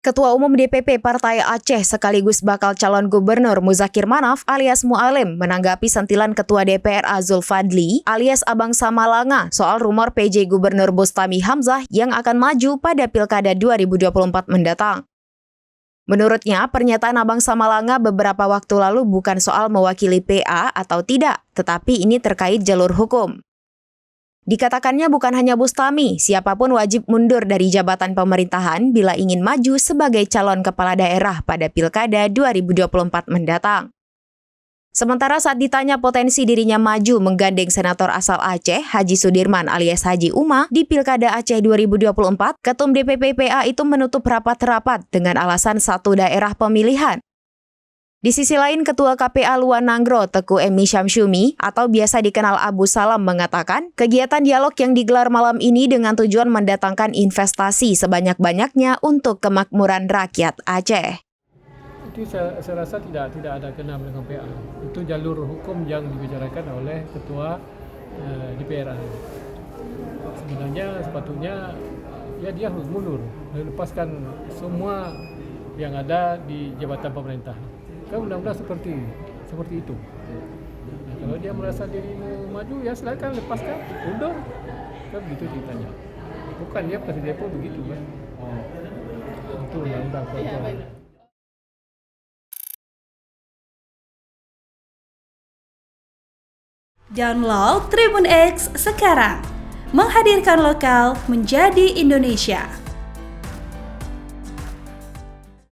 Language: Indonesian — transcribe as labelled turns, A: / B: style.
A: Ketua Umum DPP Partai Aceh sekaligus bakal calon gubernur Muzakir Manaf alias Mualim menanggapi sentilan Ketua DPR Azul Fadli alias Abang Samalanga soal rumor PJ Gubernur Bustami Hamzah yang akan maju pada Pilkada 2024 mendatang. Menurutnya, pernyataan Abang Samalanga beberapa waktu lalu bukan soal mewakili PA atau tidak, tetapi ini terkait jalur hukum. Dikatakannya bukan hanya Bustami, siapapun wajib mundur dari jabatan pemerintahan bila ingin maju sebagai calon kepala daerah pada Pilkada 2024 mendatang. Sementara saat ditanya potensi dirinya maju menggandeng senator asal Aceh, Haji Sudirman alias Haji Uma, di Pilkada Aceh 2024, Ketum DPP PA itu menutup rapat-rapat dengan alasan satu daerah pemilihan. Di sisi lain, Ketua KPA Luan Nanggro, Teguh Emi Syamsumi, atau biasa dikenal Abu Salam, mengatakan kegiatan dialog yang digelar malam ini dengan tujuan mendatangkan investasi sebanyak-banyaknya untuk kemakmuran rakyat Aceh.
B: Itu saya rasa tidak ada kena dengan PA. Itu jalur hukum yang dibicarakan oleh Ketua DPR. Sebenarnya sepatutnya ya dia harus mundur, melepaskan semua yang ada di jabatan pemerintah. Kan undang-undang seperti itu. Nah, kalau dia merasa diri mau maju, ya silakan lepaskan, mundur. Kan begitu ceritanya. Bukan dia presiden pun begitu kan. Itu undang-undang.
C: Download Tribun X sekarang. Menghadirkan lokal menjadi Indonesia.